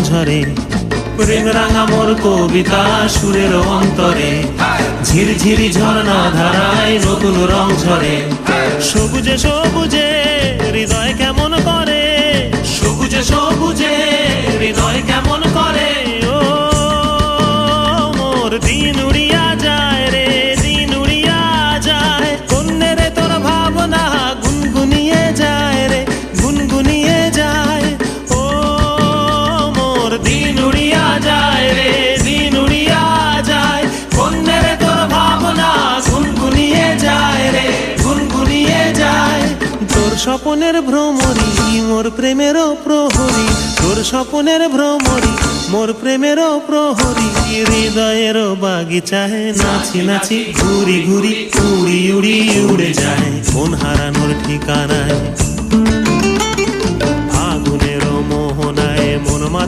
ঝরে। প্রেম রাঙা মোর কবিতা সুরের অন্তরে, ঝিরঝিরি ঝর্ণা ধারায় নতুন রং ঝরে। সবুজে সবুজে হৃদয় কেমন করে, সবুজে সবুজে হৃদয় কেমন করে। ও মোর দিন উড়িয়া যায় রে, দিন উড়িয়া যায়। কন্যে রে তোর ভাবনা গুনগুনিয়ে যায় রে, গুনগুনিয়ে যায়। ও মোর দিন উড়িয়া যায় রে, দিন উড়িয়া যায়। কন্যে রে তোর ভাবনা গুনগুনিয়ে যায় রে, গুনগুনিয়ে যায়। তোর স্বপনের ভ্রমরি মোর প্রেমেরও প্রহরী, তোর স্বপনের ভ্রমরি মোর প্রেমেরও প্রহরী। হৃদয়েরও বাগিচায় নাচি নাচি ঘুরি ঘুরি উড়ি উড়ি উড়ে যায়, মন হারানোর ঠিকানায়।